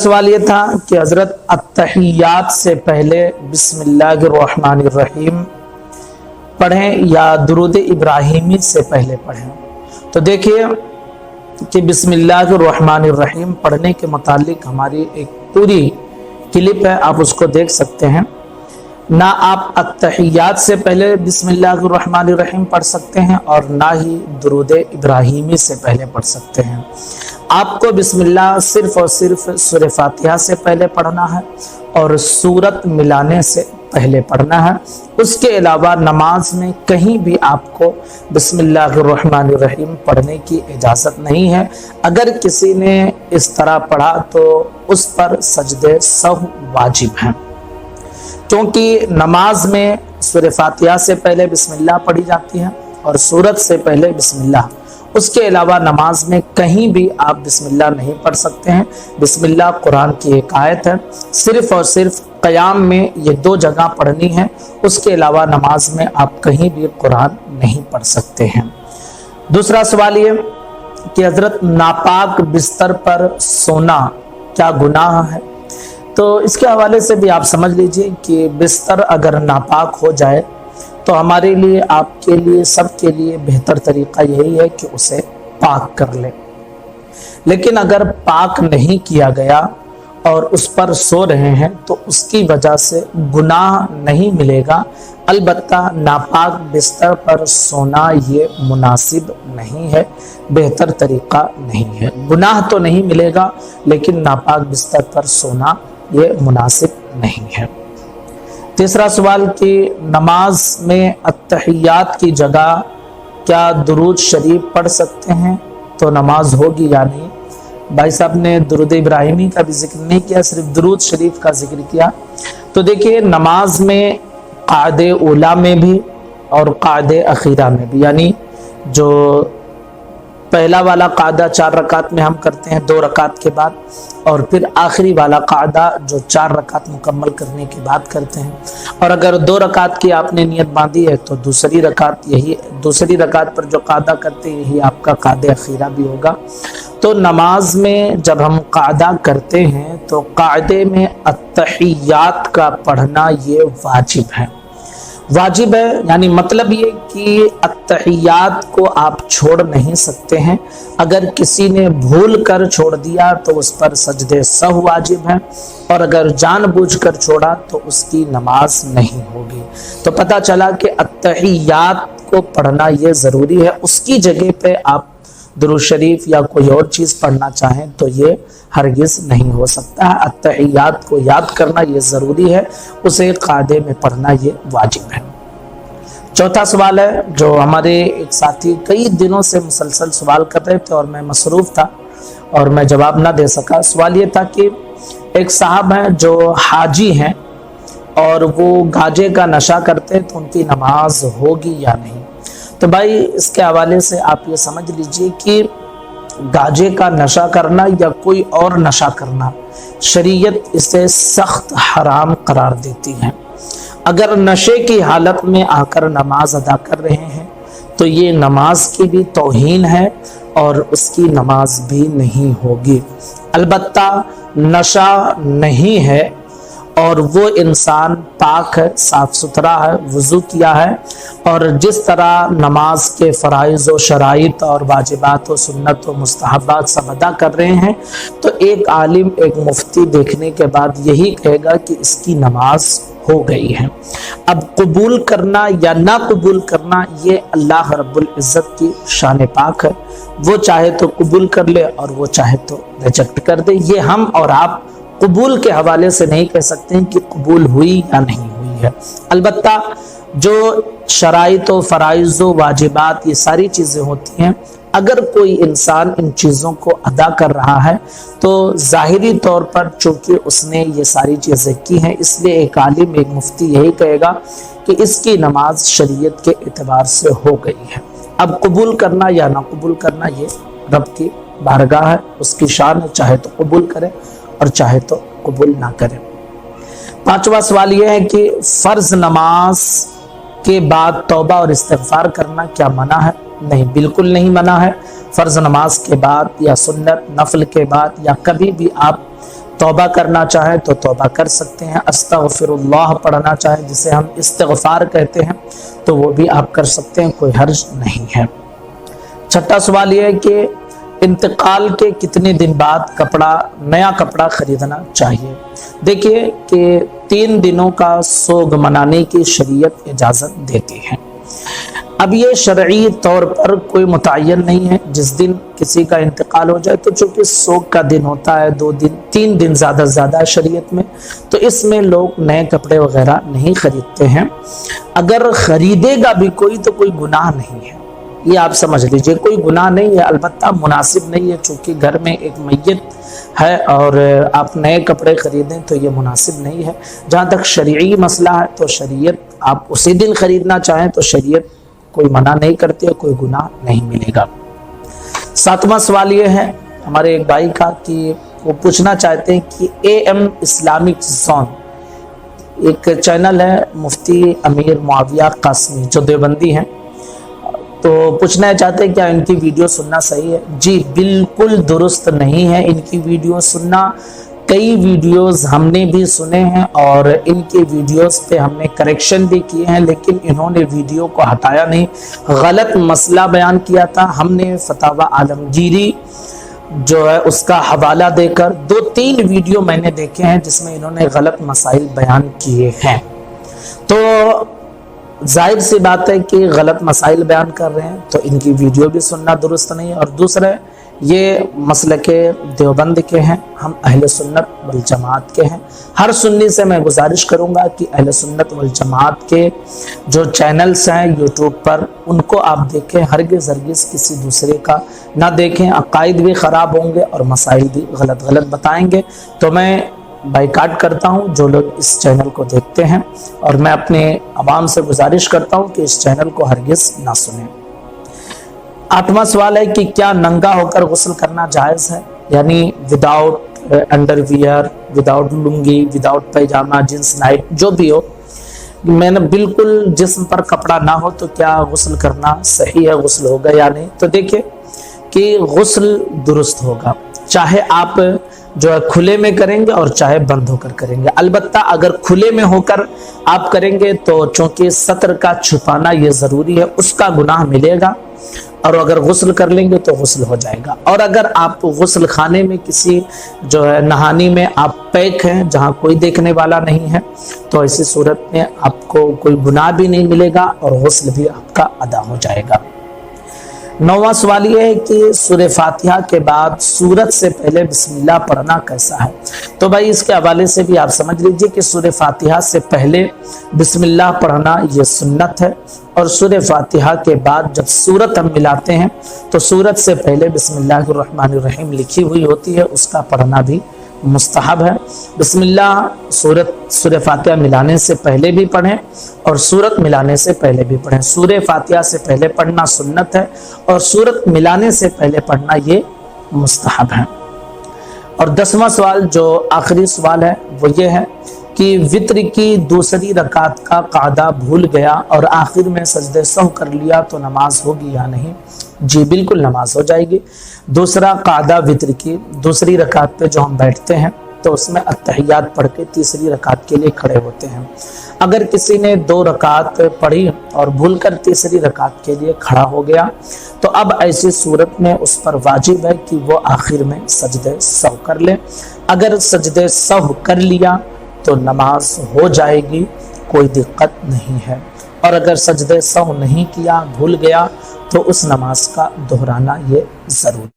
सवाल ये था कि हजरत अत्तहियात से पहले बिस्मिल्लाहिर्रहमानिर्रहीम पढ़ें या दुरूद इब्राहिमी से पहले पढ़ें। तो देखिए कि बिस्मिल्लाहिर्रहमानिर्रहीम पढ़ने के मुतालिक हमारी एक पूरी क्लिप है, आप उसको देख सकते हैं। ना आप अत्तहियात से पहले बिस्मिल्लाहिर्रहमानिर्रहीम पढ़ सकते हैं और ना ही दुरूद इब्राहिमी से पहले पढ़ सकते हैं। आपको बिस्मिल्लाह सिर्फ और सिर्फ सूरह फातिहा से पहले पढ़ना है और सूरत मिलाने से पहले पढ़ना है। उसके अलावा नमाज में कहीं भी आपको बिस्मिल्लाहिर्रहमानिर्रहीम पढ़ने की इजाज़त नहीं है। अगर किसी ने इस तरह पढ़ा तो उस पर सजदे सहव वाजिब हैं, क्योंकि नमाज में सूरह फातिहा से पहले बिस्मिल्लाह पढ़ी जाती है और सूरत से पहले बिस्मिल्लाह। उसके अलावा नमाज में कहीं भी आप बिस्मिल्लाह नहीं पढ़ सकते हैं। बिस्मिल्लाह कुरान की एक आयत है, सिर्फ और सिर्फ क़याम में ये 2 जगह पढ़नी है। उसके अलावा नमाज में आप कहीं भी कुरान नहीं पढ़ सकते हैं। दूसरा सवाल ये कि हजरत नापाक बिस्तर पर सोना क्या गुनाह है? तो इसके हवाले से भी आप समझ लीजिए कि बिस्तर अगर नापाक हो जाए तो हमारे लिए, आपके लिए, सबके लिए बेहतर तरीका यही है कि उसे पाक कर ले। लेकिन अगर पाक नहीं किया गया और उस पर सो रहे हैं तो उसकी वजह से गुनाह नहीं मिलेगा। अलबत्ता नापाक बिस्तर पर सोना ये मुनासिब नहीं है, बेहतर तरीका नहीं है। गुनाह तो नहीं मिलेगा लेकिन नापाक बिस्तर पर सोना ये मुनासिब नहीं है। तीसरा सवाल कि नमाज में अत्तहियात की जगह क्या दुरूद शरीफ पढ़ सकते हैं तो नमाज होगी या नहीं? भाई साहब ने दुरूद इब्राहिमी का भी जिक्र नहीं किया, सिर्फ दुरूद शरीफ का जिक्र किया। तो देखिए नमाज में क़ायदे उला में भी और क़ायदे अखीरा में भी, यानी जो पहला वाला कायदा 4 रकात में हम करते हैं 2 रकात के बाद, और फिर आखिरी वाला कायदा जो 4 रकात मुकम्मल करने के बाद करते हैं। और अगर 2 रकात की आपने नियत बांधी है तो दूसरी रकात पर जो कायदा करते हैं यही आपका कायदे अखीरा भी होगा। तो नमाज में जब हम कायदा करते हैं तो कायदे में अत्तहियात का पढ़ना ये वाजिब है। यानी मतलब ये कि अत्तहियात को आप छोड़ नहीं सकते हैं। अगर किसी ने भूल कर छोड़ दिया तो उस पर सजदे सहव वाजिब हैं, और अगर जानबूझकर छोड़ा तो उसकी नमाज नहीं होगी। तो पता चला कि अत्तहियात को पढ़ना ये ज़रूरी है। उसकी जगह पे आप दुरूद शरीफ या कोई और चीज़ पढ़ना चाहें तो ये हरगिज़ नहीं हो सकता है। अत्तहियात को याद करना ये ज़रूरी है, उसे कायदे में पढ़ना ये वाजिब है। चौथा सवाल है जो हमारे एक साथी कई दिनों से मुसलसल सवाल कर रहे थे और मैं मसरूफ़ था और मैं जवाब ना दे सका। सवाल ये था कि एक साहब हैं जो हाजी हैं और वो गाजे का नशा करते हैं तो उनकी नमाज होगी या नहीं? तो भाई इसके हवाले से आप ये समझ लीजिए कि गाजे का नशा करना या कोई और नशा करना, शरीयत इसे सख्त हराम करार देती है। अगर नशे की हालत में आकर नमाज अदा कर रहे हैं तो ये नमाज की भी तौहीन है और उसकी नमाज भी नहीं होगी। अलबत्ता नशा नहीं है और वो इंसान पाक है, साफ सुथरा है, वुज़ू किया है और जिस तरह नमाज के फ़राइज़ व शराइत और वाजिबात व सुन्नत व मुस्तहबात सब अदा कर रहे हैं, तो एक आलिम, एक मुफ्ती देखने के बाद यही कहेगा कि इसकी नमाज हो गई है। अब कबूल करना या ना कबूल करना ये अल्लाह रब्बुल इज़्ज़त की शान पाक है। वो चाहे तो कबूल कर ले और वो चाहे तो रिजेक्ट कर दे। ये हम और आप कबूल के हवाले से नहीं कह सकते हैं कि कबूल हुई या नहीं हुई है। अलबत्ता जो शराइत व फ़राइज़ व वाजिबात ये सारी चीज़ें होती हैं, अगर कोई इंसान इन चीज़ों को अदा कर रहा है तो ज़ाहिरी तौर पर चूँकि उसने ये सारी चीज़ें की हैं, इसलिए एक आलिम, एक मुफ्ती यही कहेगा कि इसकी नमाज शरीयत के एतबार से हो गई है। अब कबूल करना या ना कबूल करना ये रब की बारगाह है, उसकी शान है, चाहे तो कबूल करे और चाहे तो कबूल ना करे। 5वां सवाल यह है कि फ़र्ज नमाज के बाद तौबा और इस्तिग़फ़ार करना क्या मना है? नहीं, बिल्कुल नहीं मना है। फ़र्ज नमाज के बाद या सुन्नत नफल के बाद या कभी भी आप توبہ کرنا چاہیں تو توبہ کر سکتے ہیں، استغفراللہ پڑھنا چاہیں جسے ہم استغفار کہتے ہیں تو وہ بھی آپ کر سکتے ہیں، کوئی حرج نہیں ہے۔ چھٹا سوال یہ ہے کہ انتقال کے کتنے دن بعد نیا کپڑا خریدنا چاہیے؟ دیکھیے کہ 3 دنوں کا سوگ منانے کی شریعت اجازت دیتی ہے۔ اب یہ شرعی طور پر کوئی متعین نہیں ہے، جس دن کسی کا انتقال ہو جائے تو چونکہ سوگ کا دن ہوتا ہے 2 دن 3 دن زیادہ زیادہ شریعت میں، تو اس میں لوگ نئے کپڑے وغیرہ نہیں خریدتے ہیں۔ اگر خریدے گا بھی کوئی تو کوئی گناہ نہیں ہے، یہ آپ سمجھ لیجئے، کوئی گناہ نہیں ہے، البتہ مناسب نہیں ہے، چونکہ گھر میں ایک میت ہے اور آپ نئے کپڑے خریدیں تو یہ مناسب نہیں ہے۔ جہاں تک شرعی مسئلہ ہے تو شریعت آپ اسی دن خریدنا چاہیں تو شریعت کوئی منع نہیں کرتی ہے، کوئی گناہ نہیں ملے گا۔ 7واں سوال یہ ہے ہمارے ایک بھائی کا کہ وہ پوچھنا چاہتے ہیں کہ AM اسلامک زون ایک چینل ہے مفتی امیر معاویہ قاسمی جو دیوبندی ہیں، تو پوچھنا چاہتے ہیں کیا ان کی ویڈیو سننا صحیح ہے؟ جی بالکل درست نہیں ہے ان کی ویڈیو سننا۔ کئی ویڈیوز ہم نے بھی سنے ہیں اور ان کی ویڈیوز پہ ہم نے کریکشن بھی کیے ہیں، لیکن انہوں نے ویڈیو کو ہٹایا نہیں، غلط مسئلہ بیان کیا تھا۔ ہم نے فتاوی عالمگیری جو ہے اس کا حوالہ دے کر 2-3 ویڈیو میں نے دیکھے ہیں جس میں انہوں نے غلط مسائل بیان کیے ہیں، تو ظاہر سی بات ہے کہ غلط مسائل بیان کر رہے ہیں تو ان کی ویڈیو بھی سننا درست نہیں ہے۔ اور دوسرے یہ مسلک دیوبند کے ہیں، ہم اہل سنت والجماعت کے ہیں۔ ہر سنی سے میں گزارش کروں گا کہ اہل سنت والجماعت کے جو چینلز ہیں یوٹیوب پر ان کو آپ دیکھیں، ہرگز کسی دوسرے کا نہ دیکھیں، عقائد بھی خراب ہوں گے اور مسائل بھی غلط بتائیں گے۔ تو میں بائیکاٹ کرتا ہوں جو لوگ اس چینل کو دیکھتے ہیں، اور میں اپنے عوام سے گزارش کرتا ہوں کہ اس چینل کو ہرگز نہ سنیں۔ 8واں سوال ہے کہ کیا ننگا ہو کر غسل کرنا جائز ہے؟ یعنی without underwear, without lungi, without پیجامہ، جنس نائٹ جو بھی ہو، میں نے بالکل جسم پر کپڑا نہ ہو تو کیا غسل کرنا صحیح ہے، غسل ہوگا یا نہیں؟ تو دیکھیں کہ غسل درست ہوگا، چاہے آپ جو ہے کھلے میں کریں گے اور چاہے بند ہو کر کریں گے۔ البتہ اگر کھلے میں ہو کر آپ کریں گے تو چونکہ سطر کا چھپانا یہ ضروری ہے، اس کا گناہ ملے گا، اور اگر غسل کر لیں گے تو غسل ہو جائے گا۔ اور اگر آپ غسل خانے میں کسی جو ہے نہانی میں آپ پیک ہیں جہاں کوئی دیکھنے والا نہیں ہے تو ایسی صورت میں آپ کو کوئی گناہ بھی نہیں ملے گا اور غسل بھی آپ کا ادا ہو جائے گا۔ 9واں سوال یہ ہے کہ سورہ فاتحہ کے بعد سورت سے پہلے بسم اللہ پڑھنا کیسا ہے؟ تو بھائی اس کے حوالے سے بھی آپ سمجھ لیجئے کہ سورہ فاتحہ سے پہلے بسم اللہ پڑھنا یہ سنت ہے، اور سورہ فاتحہ کے بعد جب سورت ہم ملاتے ہیں تو سورت سے پہلے بسم اللہ الرحمن الرحیم لکھی ہوئی ہوتی ہے، اس کا پڑھنا بھی مستحب ہے۔ بسم اللہ سورہ فاتحہ ملانے سے پہلے بھی پڑھیں اور سورت ملانے سے پہلے بھی پڑھیں۔ سورہ فاتحہ سے پہلے پڑھنا سنت ہے اور سورت ملانے سے پہلے پڑھنا یہ مستحب ہے۔ اور 10واں سوال جو آخری سوال ہے وہ یہ ہے کہ وتر کی دوسری رکعت کا قاعدہ بھول گیا اور آخر میں سجدہ سہو کر لیا تو نماز ہوگی یا نہیں؟ جی بالکل نماز ہو جائے گی۔ دوسرا قاعدہ وتر کی دوسری رکعت پہ جو ہم بیٹھتے ہیں تو اس میں التحیات پڑھ کے تیسری رکعت کے لیے کھڑے ہوتے ہیں۔ اگر کسی نے 2 رکعت پڑھی اور بھول کر تیسری رکعت کے لیے کھڑا ہو گیا تو اب ایسی صورت میں اس پر واجب ہے کہ وہ آخر میں سجدہ سہو کر لے۔ اگر سجدہ سہو کر لیا تو نماز ہو جائے گی، کوئی دقت نہیں ہے، اور اگر سجدہ سہو نہیں کیا، بھول گیا تو اس نماز کا دہرانا یہ ضروری